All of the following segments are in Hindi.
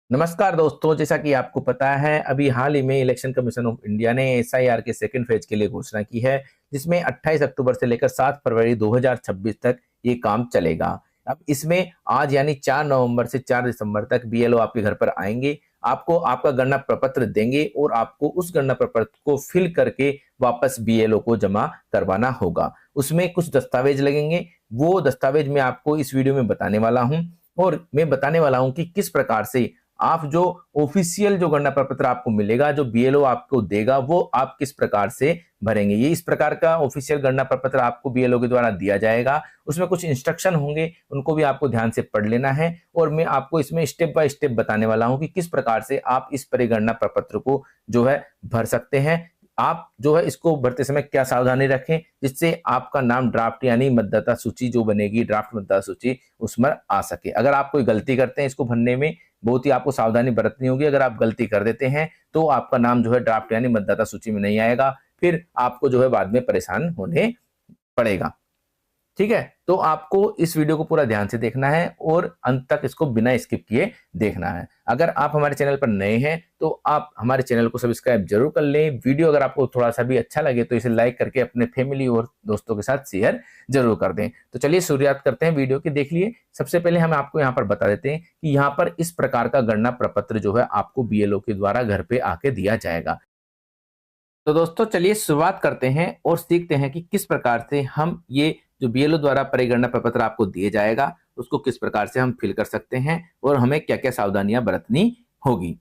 नमस्कार दोस्तों, जैसा कि आपको पता है अभी हाल ही में इलेक्शन कमीशन ऑफ इंडिया ने एसआईआर के सेकंड फेज के लिए घोषणा की है, जिसमें 28 अक्टूबर से लेकर 7 फरवरी 2026 तक ये काम चलेगा। अब इसमें आज यानी 4 नवंबर से 4 दिसंबर तक बीएलओ आपके घर पर आएंगे, आपको आपका गणना प्रपत्र देंगे और आपको उस गणना प्रपत्र को फिल करके वापस बीएलओ को जमा करवाना होगा। उसमें कुछ दस्तावेज लगेंगे, वो दस्तावेज मैं आपको इस वीडियो में बताने वाला हूं और मैं बताने वाला हूं कि किस प्रकार से आप जो ऑफिशियल जो गणना प्रपत्र आपको मिलेगा, जो बीएलओ आपको देगा, वो आप किस प्रकार से भरेंगे। ये इस प्रकार का ऑफिशियल गणना प्रपत्र आपको बीएलओ के द्वारा दिया जाएगा। उसमें कुछ इंस्ट्रक्शन होंगे, उनको भी आपको ध्यान से पढ़ लेना है और मैं आपको इसमें स्टेप बाय स्टेप बताने वाला हूं कि किस प्रकार से आप इस परिगणना प्रपत्र को जो है भर सकते हैं। आप जो है इसको भरते समय क्या सावधानी रखें जिससे आपका नाम ड्राफ्ट यानी मतदाता सूची जो बनेगी, ड्राफ्ट मतदाता सूची, उसमें आ सके। अगर आप कोई गलती करते हैं इसको भरने में, बहुत ही आपको सावधानी बरतनी होगी। अगर आप गलती कर देते हैं तो आपका नाम जो है ड्राफ्ट यानी मतदाता सूची में नहीं आएगा, फिर आपको जो है बाद में परेशान होने पड़ेगा। ठीक है, तो आपको इस वीडियो को पूरा ध्यान से देखना है और अंत तक इसको बिना स्किप किए देखना है। अगर आप हमारे चैनल पर नए हैं तो आप हमारे चैनल को सब्सक्राइब जरूर कर लें। वीडियो अगर आपको थोड़ा सा भी अच्छा लगे तो इसे लाइक करके अपने फैमिली और दोस्तों के साथ शेयर जरूर कर दें। तो चलिए शुरुआत करते हैं वीडियो की। देख लिए, सबसे पहले हम आपको यहाँ पर बता देते हैं कि यहाँ पर इस प्रकार का गणना प्रपत्र जो है आपको बीएलओ के द्वारा घर पे आके दिया जाएगा। तो दोस्तों चलिए शुरुआत करते हैं और सीखते हैं कि किस प्रकार से हम ये जो बीएलओ द्वारा परिगणना प्रपत्र आपको दिए जाएगा उसको किस प्रकार से हम फिल कर सकते हैं और हमें क्या क्या सावधानियां बरतनी होगी।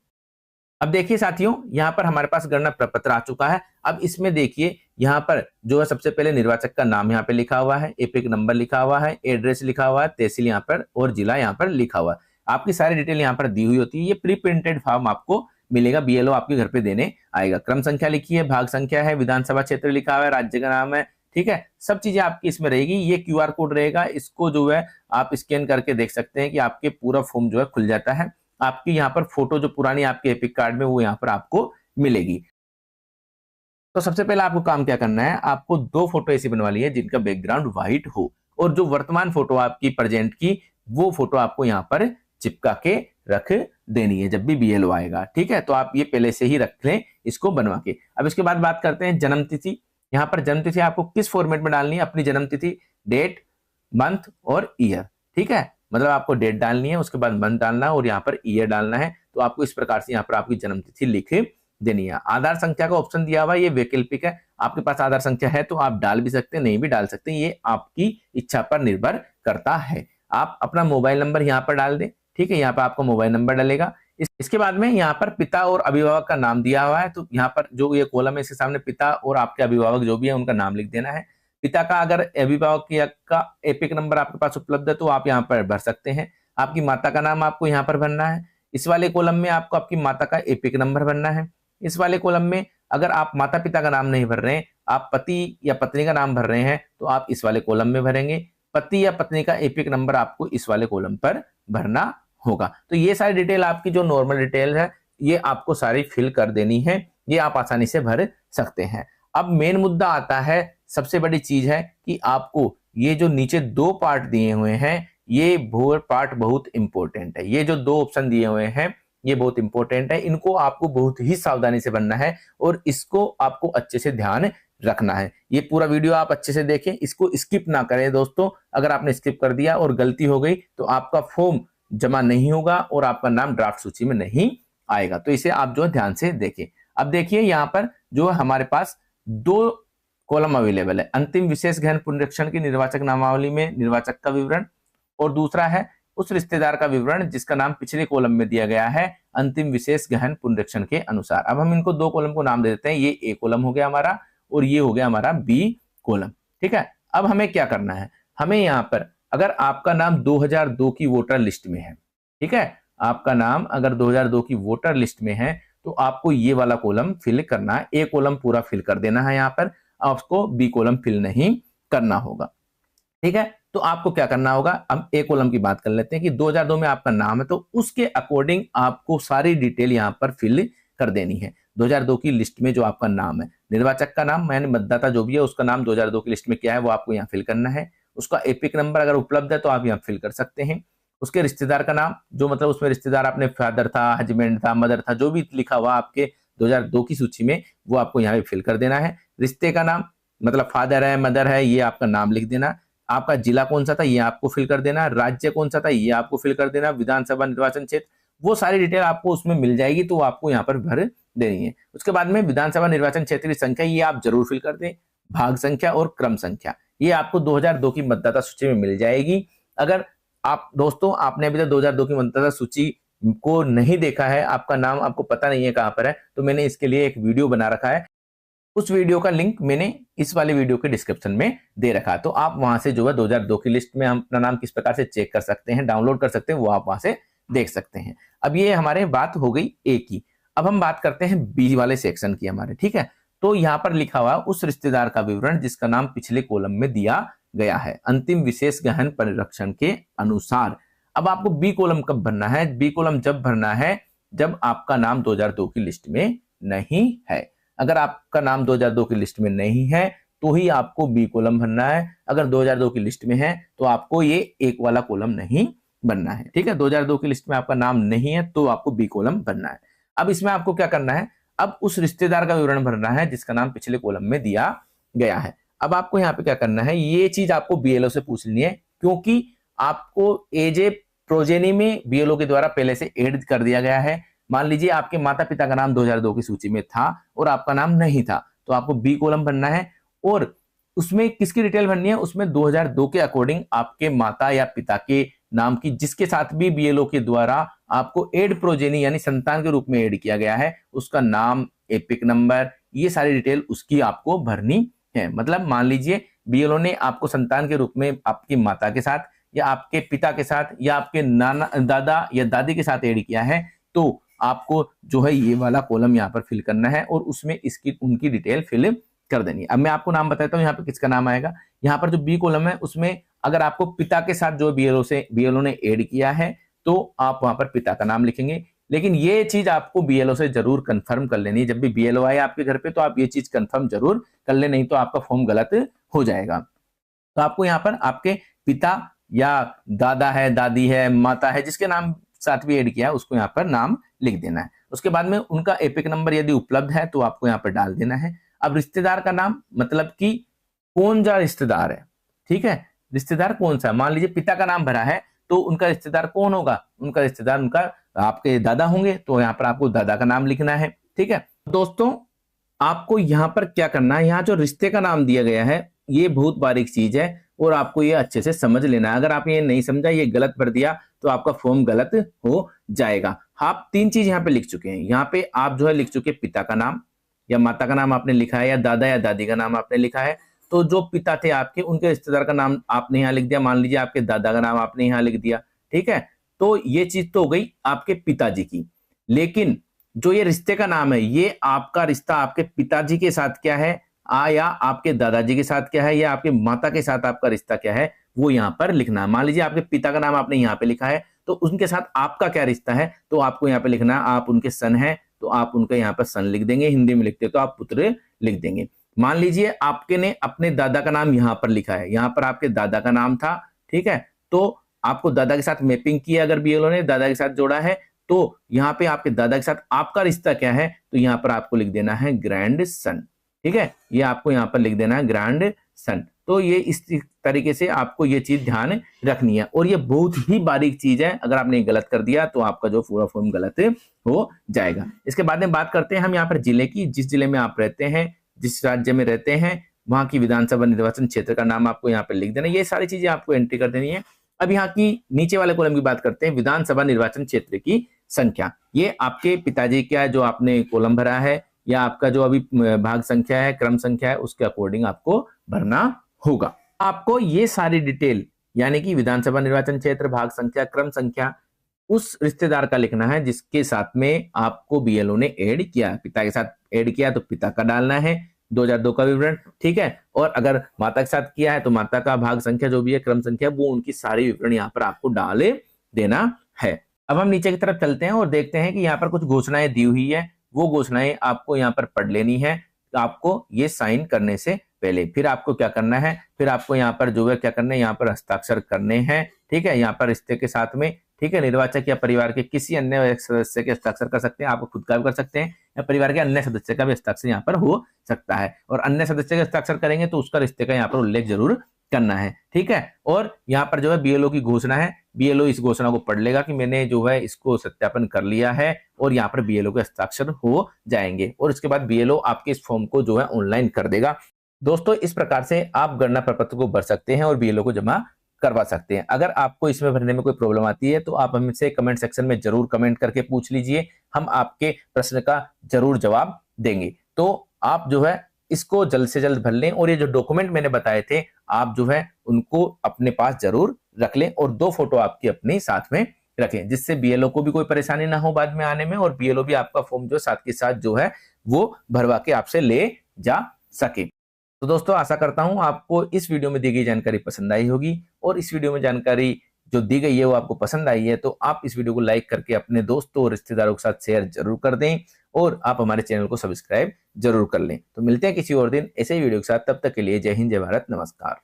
अब देखिए साथियों, यहाँ पर हमारे पास गणना प्रपत्र आ चुका है। अब इसमें देखिए यहाँ पर जो है सबसे पहले निर्वाचक का नाम यहाँ पे लिखा हुआ है, एपिक नंबर लिखा हुआ है, एड्रेस लिखा हुआ है, तहसील यहाँ पर और जिला यहाँ पर लिखा हुआ है। आपकी सारी डिटेल यहाँ पर दी हुई होती है। ये प्री प्रिंटेड फॉर्म आपको मिलेगा, बीएलओ आपके घर पे देने आएगा। क्रम संख्या लिखी है, भाग संख्या है, विधानसभा क्षेत्र लिखा हुआ है, राज्य का नाम है। ठीक है, सब चीजें आपकी इसमें रहेगी। ये क्यूआर कोड रहेगा, इसको जो है आप स्कैन करके देख सकते हैं कि आपके पूरा फॉर्म जो है खुल जाता है। आपकी यहाँ पर फोटो जो पुरानी आपके एपिक कार्ड में वो यहाँ पर आपको मिलेगी। तो सबसे पहले आपको काम क्या करना है, आपको 2 फोटो ऐसी बनवा ली है जिनका बैकग्राउंड व्हाइट हो और जो वर्तमान फोटो आपकी प्रेजेंट की वो फोटो आपको यहाँ पर चिपका के रख देनी है जब भी बीएलओ आएगा। ठीक है, तो आप ये पहले से ही रख लें इसको बनवा के। अब इसके बाद बात करते हैं जन्म तिथि। यहाँ पर जन्म तिथि आपको किस फॉर्मेट में डालनी है, अपनी जन्म तिथि, डेट, मंथ और ईयर। ठीक है, मतलब आपको डेट डालनी है, उसके बाद मंथ डालना है और यहाँ पर ईयर डालना है। तो आपको इस प्रकार से यहाँ पर आपकी जन्म तिथि लिख देनी है। आधार संख्या का ऑप्शन दिया हुआ है, ये वैकल्पिक है। आपके पास आधार संख्या है तो आप डाल भी सकते हैं, नहीं भी डाल सकते, ये आपकी इच्छा पर निर्भर करता है। आप अपना मोबाइल नंबर यहाँ पर डाल दें। ठीक है, यहाँ पर आपका मोबाइल नंबर डलेगा। इसके बाद में यहाँ पर पिता और अभिभावक का नाम दिया हुआ है, तो यहाँ पर जो ये कॉलम है इसके सामने पिता और आपके अभिभावक जो भी है उनका नाम लिख देना है। पिता का अगर अभिभावक का एपिक नंबर आपके पास उपलब्ध है तो आप यहाँ पर भर सकते हैं। आपकी माता का नाम आपको यहाँ पर भरना है। इस वाले कॉलम में आपको आपकी माता का एपिक नंबर भरना है। इस वाले कॉलम में अगर आप माता पिता का नाम नहीं भर रहे हैं, आप पति या पत्नी का नाम भर रहे हैं तो आप इस वाले कॉलम में भरेंगे। पति या पत्नी का एपिक नंबर आपको इस वाले कॉलम पर भरना होगा। तो ये सारी डिटेल आपकी जो नॉर्मल डिटेल है ये आपको सारी फिल कर देनी है, ये आप आसानी से भर सकते हैं। अब मेन मुद्दा आता है, सबसे बड़ी चीज है कि आपको ये जो नीचे 2 पार्ट दिए हुए हैं ये पार्ट बहुत इंपॉर्टेंट है। ये जो 2 ऑप्शन दिए हुए हैं ये बहुत इंपॉर्टेंट है, इनको आपको बहुत ही सावधानी से बनना है और इसको आपको अच्छे से ध्यान रखना है। ये पूरा वीडियो आप अच्छे से देखें, इसको स्किप ना करें दोस्तों। अगर आपने स्किप कर दिया और गलती हो गई तो आपका फॉर्म जमा नहीं होगा और आपका नाम ड्राफ्ट सूची में नहीं आएगा। तो इसे आप जो ध्यान से देखें। अब देखिए यहाँ पर जो हमारे पास 2 कॉलम अवेलेबल है, अंतिम विशेष गहन पुनरीक्षण की निर्वाचक नामावली में निर्वाचक का विवरण और दूसरा है उस रिश्तेदार का विवरण जिसका नाम पिछले कॉलम में दिया गया है अंतिम विशेष गहन पुनरीक्षण के अनुसार। अब हम इनको 2 कॉलम को नाम दे देते हैं, ये ए कॉलम हो गया हमारा और ये हो गया हमारा बी कॉलम। ठीक है, अब हमें क्या करना है, हमें यहाँ पर अगर आपका नाम 2002 की वोटर लिस्ट में है, ठीक है, आपका नाम अगर 2002 की वोटर लिस्ट में है तो आपको ये वाला कॉलम फिल करना है। ए कॉलम पूरा फिल कर देना है यहाँ पर, आपको बी कॉलम फिल नहीं करना होगा। ठीक है, तो आपको क्या करना होगा, अब ए कॉलम की बात कर लेते हैं कि 2002 में आपका नाम है तो उसके अकॉर्डिंग आपको सारी डिटेल यहाँ पर फिल कर देनी है। 2002 की लिस्ट में जो आपका नाम है, निर्वाचक का नाम यानी मतदाता जो भी है उसका नाम 2002 की लिस्ट में क्या है वो आपको यहाँ फिल करना है। उसका एपिक नंबर अगर उपलब्ध है तो आप यहाँ फिल कर सकते हैं। उसके रिश्तेदार का नाम, जो मतलब उसमें रिश्तेदार आपने फादर था, हस्बैंड था, मदर था, जो भी लिखा हुआ आपके 2002 की सूची में, वो आपको यहाँ पे फिल कर देना है। रिश्ते का नाम, मतलब फादर है, मदर है, ये आपका नाम लिख देना। आपका जिला कौन सा था, ये आपको फिल कर देना। राज्य कौन सा था, ये आपको फिल कर देना। विधानसभा निर्वाचन क्षेत्र, वो सारी डिटेल आपको उसमें मिल जाएगी, तो आपको यहाँ पर भर देनी है। उसके बाद में विधानसभा निर्वाचन क्षेत्र की संख्या, ये आप जरूर फिल कर दें। भाग संख्या और क्रम संख्या, ये आपको 2002 की मतदाता सूची में मिल जाएगी। अगर आप दोस्तों आपने अभी तक 2002 की मतदाता सूची को नहीं देखा है, आपका नाम आपको पता नहीं है कहां पर है, तो मैंने इसके लिए एक वीडियो बना रखा है। उस वीडियो का लिंक मैंने इस वाले वीडियो के डिस्क्रिप्शन में दे रखा है, तो आप वहां से जो है 2002 की लिस्ट में हम अपना नाम किस प्रकार से चेक कर सकते हैं, डाउनलोड कर सकते हैं, वो आप वहां से देख सकते हैं। अब ये हमारे बात हो गई ए की। अब हम बात करते हैं बी वाले सेक्शन की हमारे, ठीक है। तो यहाँ पर लिखा हुआ उस रिश्तेदार का विवरण जिसका नाम पिछले कॉलम में दिया गया है, अंतिम विशेष गहन परिरक्षण के अनुसार। अब आपको बी कॉलम कब भरना है? बी कॉलम जब भरना है जब आपका नाम 2002 की लिस्ट में नहीं है। अगर आपका नाम 2002 की लिस्ट में नहीं है तो ही आपको बी कॉलम भरना है। अगर 2002 की लिस्ट में है तो आपको ये एक वाला कॉलम नहीं बनना है, ठीक है। 2002 की लिस्ट में आपका नाम नहीं है तो आपको बी कॉलम भरना है। अब इसमें आपको क्या करना है, अब उस रिश्तेदार का विवरण भरना है जिसका नाम पिछले कॉलम में दिया गया है। अब आपको यहाँ पे क्या करना है, ये चीज आपको बीएलओ से पूछ लेनी है, क्योंकि आपको एज ए प्रोजेनी में बीएलओ के द्वारा पहले से ऐड कर दिया गया है। मान लीजिए आपके माता पिता का नाम 2002 की सूची में था और आपका नाम नहीं था, तो आपको बी कॉलम भरना है। और उसमें किसकी डिटेल भरनी है, उसमें 2002 के अकॉर्डिंग आपके माता या पिता के नाम की, जिसके साथ भी बीएलओ के द्वारा आपको एड प्रोजेनी यानी संतान के रूप में ऐड किया गया है, उसका नाम, एपिक नंबर, ये सारी डिटेल उसकी आपको भरनी है। मतलब मान लीजिए बीएलओ ने आपको संतान के रूप में आपकी माता के साथ या आपके पिता के साथ या आपके नाना, दादा या दादी के साथ ऐड किया है, तो आपको जो है ये वाला कॉलम यहाँ पर फिल करना है और उसमें इसकी उनकी डिटेल फिल कर देनी है। अब मैं आपको नाम बताता हूँ यहाँ पे किसका नाम आएगा। यहाँ पर जो बी कॉलम है उसमें अगर आपको पिता के साथ जो बीएलओ ने ऐड किया है तो आप वहां पर पिता का नाम लिखेंगे। लेकिन ये चीज आपको बीएलओ से जरूर कंफर्म कर लेनी है। जब भी बीएलओ आए आपके घर पे तो आप ये चीज कंफर्म जरूर कर ले, नहीं तो आपका फॉर्म गलत हो जाएगा। तो आपको यहाँ पर आपके पिता या दादा है, दादी है, माता है, जिसके नाम साथ भी ऐड किया है उसको यहाँ पर नाम लिख देना है। उसके बाद में उनका एपिक नंबर यदि उपलब्ध है तो आपको यहाँ पर डाल देना है। अब रिश्तेदार का नाम, मतलब कि कौन सा रिश्तेदार है, ठीक है, रिश्तेदार कौन सा। मान लीजिए पिता का नाम भरा है तो उनका रिश्तेदार कौन होगा, उनका रिश्तेदार उनका आपके दादा होंगे, तो यहाँ पर आपको दादा का नाम लिखना है, ठीक है। दोस्तों आपको यहाँ पर क्या करना है, यहाँ जो रिश्ते का नाम दिया गया है ये बहुत बारीक चीज है और आपको ये अच्छे से समझ लेना है। अगर आप ये नहीं समझा, ये गलत भर दिया तो आपका फॉर्म गलत हो जाएगा। आप तीन चीज यहाँ पे लिख चुके हैं। यहाँ पे आप जो है लिख चुके पिता का नाम या माता का नाम आपने लिखा है या दादा या दादी का नाम आपने लिखा है, तो जो पिता थे आपके उनके रिश्तेदार का नाम आपने यहाँ लिख दिया। मान लीजिए आपके दादा का नाम आपने यहाँ लिख दिया, ठीक है। तो ये चीज तो हो गई आपके पिताजी की। लेकिन जो ये रिश्ते का नाम है, ये आपका रिश्ता आपके पिताजी के साथ क्या है, या आपके दादाजी के साथ क्या है, या आपके माता के साथ आपका रिश्ता क्या है, वो यहाँ पर लिखना है। मान लीजिए आपके पिता का नाम आपने यहाँ पे लिखा है, तो उनके साथ आपका क्या रिश्ता है, तो आपको यहाँ पे लिखना है। आप उनके सन है तो आप उनका यहाँ पर सन लिख देंगे, हिंदी में लिखते तो आप पुत्र लिख देंगे। मान लीजिए आपके ने अपने दादा का नाम यहाँ पर लिखा है, यहाँ पर आपके दादा का नाम था, ठीक है, तो आपको दादा के साथ मैपिंग किया, अगर बीएलओ ने दादा के साथ जोड़ा है तो यहाँ पे आपके दादा के साथ आपका रिश्ता क्या है, तो यहाँ पर आपको लिख देना है ग्रैंड सन, ठीक है। ये आपको यहाँ पर लिख देना है ग्रैंड सन। तो ये इस तरीके से आपको ये चीज ध्यान रखनी है और ये बहुत ही बारीक चीज है। अगर आपने गलत कर दिया तो आपका जो पूरा फॉर्म गलत हो जाएगा। इसके बाद में बात करते हैं हम यहाँ पर जिले की। जिस जिले में आप रहते हैं, जिस राज्य में रहते हैं, वहां की विधानसभा निर्वाचन क्षेत्र का नाम आपको यहाँ पर लिख देना। ये सारी चीजें आपको एंट्री कर देनी है। अब यहाँ की नीचे वाले कॉलम की बात करते हैं, विधानसभा निर्वाचन क्षेत्र की संख्या। ये आपके पिताजी का जो आपने कॉलम भरा है या आपका जो अभी भाग संख्या है, क्रम संख्या है, उसके अकॉर्डिंग आपको भरना होगा। आपको ये सारी डिटेल यानी कि विधानसभा निर्वाचन क्षेत्र, भाग संख्या, क्रम संख्या उस रिश्तेदार का लिखना है जिसके साथ में आपको बीएलओ ने ऐड किया। पिता के साथ ऐड किया तो पिता का डालना है, 2002 का विवरण, ठीक है। और अगर माता के साथ किया है तो माता का भाग संख्या जो भी है, क्रम संख्या, वो उनकी सारी विवरण यहाँ पर आपको डाल देना है। अब हम नीचे की तरफ चलते हैं और देखते हैं कि यहाँ पर कुछ घोषणाएं दी हुई है। वो घोषणाएं आपको यहाँ पर पढ़ लेनी है आपको ये साइन करने से पहले। फिर आपको क्या करना है, फिर आपको यहाँ पर जो है क्या करना है, यहाँ पर हस्ताक्षर करने हैं, ठीक है, यहाँ पर रिश्ते के साथ में, ठीक है, निर्वाचक या परिवार के किसी अन्य सदस्य के हस्ताक्षर कर सकते हैं, आप खुद का भी कर सकते हैं, या परिवार के अन्य सदस्य का भी हस्ताक्षर यहाँ पर हो सकता है। और अन्य सदस्य के हस्ताक्षर करेंगे तो उसका रिश्ते का यहाँ पर उल्लेख जरूर करना है, ठीक है। और यहाँ पर जो है बीएलओ की घोषणा है, बीएलओ इस घोषणा को पढ़ लेगा कि मैंने जो है इसको सत्यापन कर लिया है, और यहाँ पर बीएलओ के हस्ताक्षर हो जाएंगे, और इसके बाद बीएलओ आपके इस फॉर्म को जो है ऑनलाइन कर देगा। दोस्तों, इस प्रकार से आप गणना प्रपत्र को भर सकते हैं और बीएलओ को जमा करवा सकते हैं। अगर आपको इसमें भरने में कोई प्रॉब्लम आती है तो आप हमसे कमेंट सेक्शन में जरूर कमेंट करके पूछ लीजिए, हम आपके प्रश्न का जरूर जवाब देंगे। तो आप जो है इसको जल्द से जल्द भर लें, और ये जो डॉक्यूमेंट मैंने बताए थे आप जो है उनको अपने पास जरूर रख लें, और 2 फोटो आपकी अपने साथ में रखें, जिससे बीएलओ को भी कोई परेशानी ना हो बाद में आने में, और बीएलओ भी आपका फॉर्म जो साथ के साथ जो है वो भरवा के आपसे ले जा सके। तो दोस्तों, आशा करता हूं आपको इस वीडियो में दी गई जानकारी पसंद आई होगी, और इस वीडियो में जानकारी जो दी गई है वो आपको पसंद आई है तो आप इस वीडियो को लाइक करके अपने दोस्तों और रिश्तेदारों के साथ शेयर जरूर कर दें, और आप हमारे चैनल को सब्सक्राइब जरूर कर लें। तो मिलते हैं किसी और दिन ऐसे ही वीडियो के साथ, तब तक के लिए जय हिंद, जय भारत, नमस्कार।